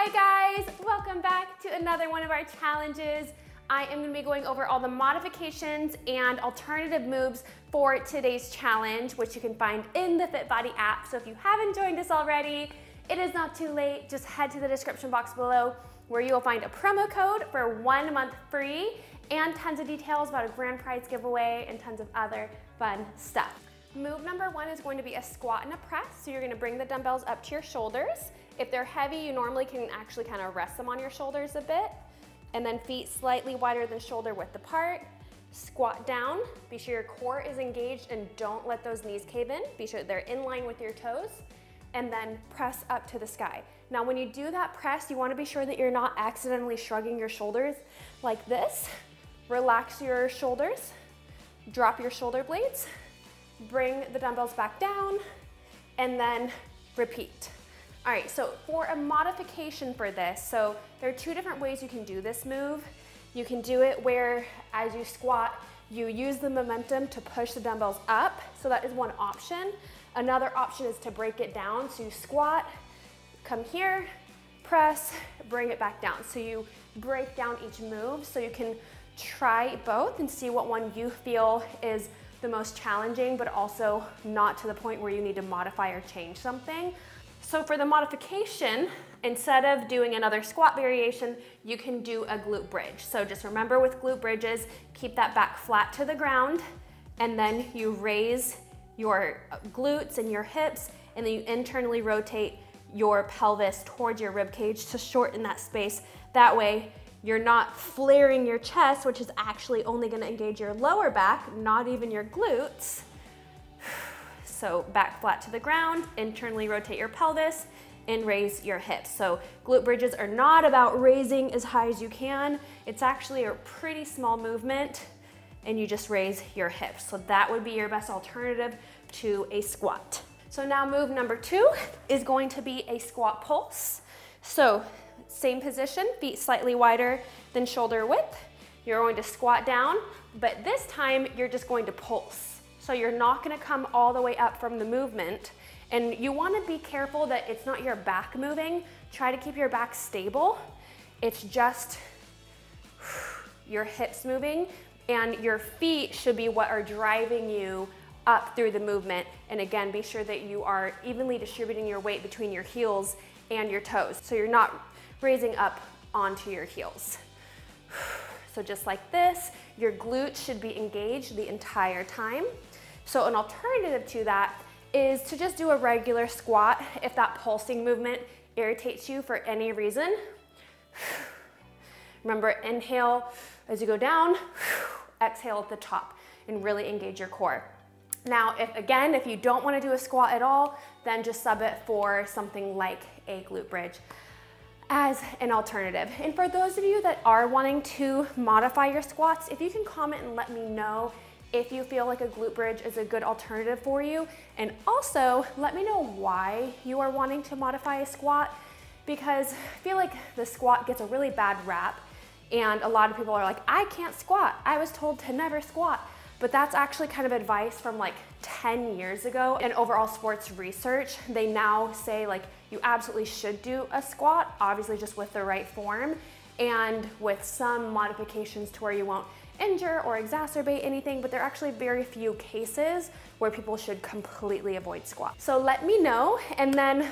Hi guys, welcome back to another one of our challenges. I am going to be going over all the modifications and alternative moves for today's challenge, which you can find in the FitBody app. So if you haven't joined us already, it is not too late. Just head to the description box below where you will find a promo code for 1 month free and tons of details about a grand prize giveaway and tons of other fun stuff. Move number 1 is going to be a squat and a press. So you're going to bring the dumbbells up to your shoulders. If they're heavy, you normally can actually kind of rest them on your shoulders a bit. And then feet slightly wider than shoulder width apart. Squat down. Be sure your core is engaged and don't let those knees cave in. Be sure they're in line with your toes. And then press up to the sky. Now when you do that press, you want to be sure that you're not accidentally shrugging your shoulders like this. Relax your shoulders. Drop your shoulder blades. Bring the dumbbells back down. And then repeat. All right, so for a modification for this, so there are 2 different ways you can do this move. You can do it where as you squat, you use the momentum to push the dumbbells up. So that is one option. Another option is to break it down. So you squat, come here, press, bring it back down. So you break down each move so you can try both and see what one you feel is the most challenging, but also not to the point where you need to modify or change something. So for the modification, instead of doing another squat variation, you can do a glute bridge. So just remember with glute bridges, keep that back flat to the ground, and then you raise your glutes and your hips, and then you internally rotate your pelvis towards your rib cage to shorten that space. That way, you're not flaring your chest, which is actually only gonna engage your lower back, not even your glutes. So back flat to the ground, internally rotate your pelvis, and raise your hips. So glute bridges are not about raising as high as you can. It's actually a pretty small movement, and you just raise your hips. So that would be your best alternative to a squat. So now move number 2 is going to be a squat pulse. So same position, feet slightly wider than shoulder width. You're going to squat down, but this time you're just going to pulse. So you're not gonna come all the way up from the movement. And you wanna be careful that it's not your back moving. Try to keep your back stable. It's just your hips moving, and your feet should be what are driving you up through the movement. And again, be sure that you are evenly distributing your weight between your heels and your toes. So you're not raising up onto your heels. So just like this, your glutes should be engaged the entire time. So an alternative to that is to just do a regular squat if that pulsing movement irritates you for any reason. Remember, inhale as you go down, exhale at the top, and really engage your core. Now, if you don't want to do a squat at all, then just sub it for something like a glute bridge as an alternative. And for those of you that are wanting to modify your squats, if you can comment and let me know if you feel like a glute bridge is a good alternative for you. And also, let me know why you are wanting to modify a squat, because I feel like the squat gets a really bad rap, and a lot of people are like, I can't squat. I was told to never squat. But that's actually kind of advice from like 10 years ago. In overall sports research, they now say like you absolutely should do a squat, obviously just with the right form, and with some modifications to where you won't injure or exacerbate anything, but there are actually very few cases where people should completely avoid squats. So let me know. And then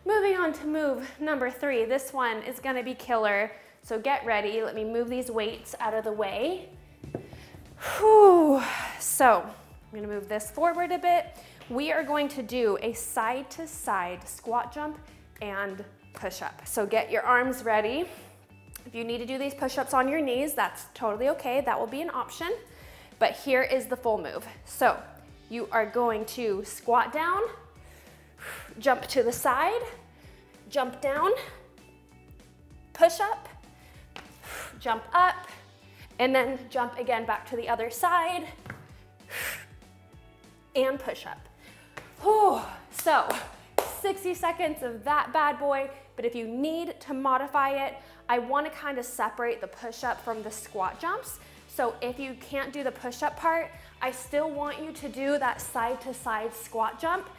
moving on to move number 3, this one is gonna be killer. So get ready, let me move these weights out of the way. Whew. So I'm gonna move this forward a bit. We are going to do a side to side squat jump and push up. So get your arms ready. If you need to do these push-ups on your knees, that's totally okay. That will be an option. But here is the full move. So you are going to squat down, jump to the side, jump down, push up, jump up, and then jump again back to the other side, and push up. Whew. So 60 seconds of that bad boy, but if you need to modify it, I want to kind of separate the push-up from the squat jumps. So if you can't do the push-up part, I still want you to do that side-to-side squat jump,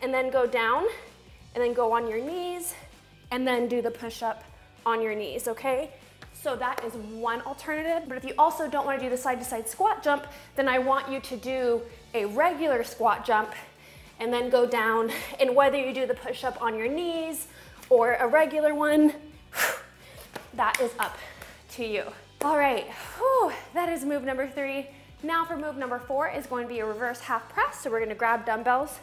and then go down, and then go on your knees, and then do the push-up on your knees, okay? So that is one alternative. But if you also don't want to do the side-to-side squat jump, then I want you to do a regular squat jump and then go down. And whether you do the push-up on your knees or a regular one, that is up to you. All right, that is move number 3. Now for move number 4 is going to be a reverse half press. So we're going to grab dumbbells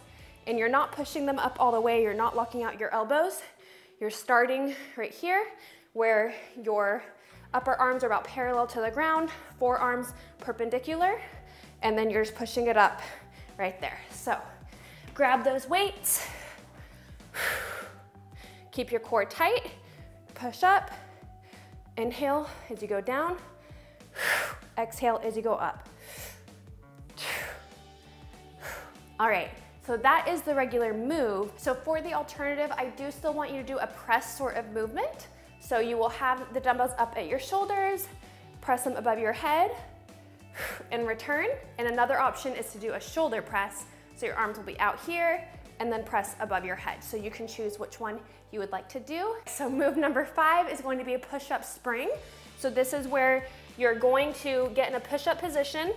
and you're not pushing them up all the way. You're not locking out your elbows. You're starting right here where your upper arms are about parallel to the ground, forearms perpendicular, and then you're just pushing it up right there. So grab those weights, keep your core tight, push up, inhale as you go down, exhale as you go up. All right, so that is the regular move. So for the alternative, I do still want you to do a press sort of movement. So you will have the dumbbells up at your shoulders, press them above your head, and return. And another option is to do a shoulder press. So your arms will be out here, and then press above your head. So you can choose which one you would like to do. So move number 5 is going to be a push-up spring. So this is where you're going to get in a push-up position.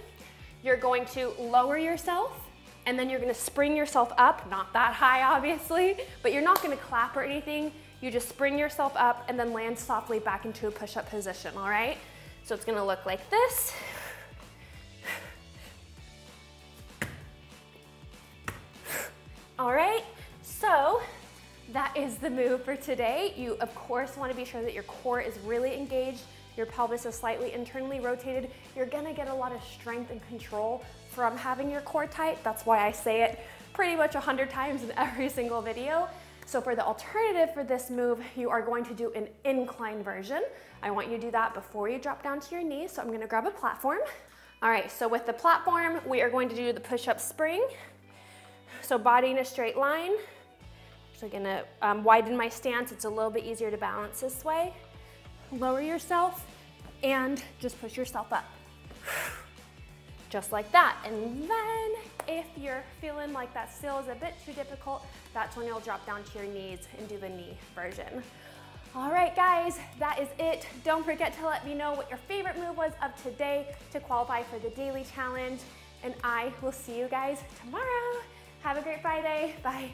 You're going to lower yourself, and then you're gonna spring yourself up, not that high obviously, but you're not gonna clap or anything. You just spring yourself up and then land softly back into a push-up position, all right? So it's gonna look like this. All right, so that is the move for today. You, of course, wanna be sure that your core is really engaged, your pelvis is slightly internally rotated. You're gonna get a lot of strength and control from having your core tight. That's why I say it pretty much 100 times in every single video. So for the alternative for this move, you are going to do an incline version. I want you to do that before you drop down to your knees. So I'm gonna grab a platform. All right, so with the platform, we are going to do the push-up spring. So body in a straight line. So I'm gonna widen my stance. It's a little bit easier to balance this way. Lower yourself and just push yourself up. Just like that. And then if you're feeling like that still is a bit too difficult, that's when you'll drop down to your knees and do the knee version. All right, guys, that is it. Don't forget to let me know what your favorite move was of today to qualify for the daily challenge. And I will see you guys tomorrow. Have a great Friday. Bye.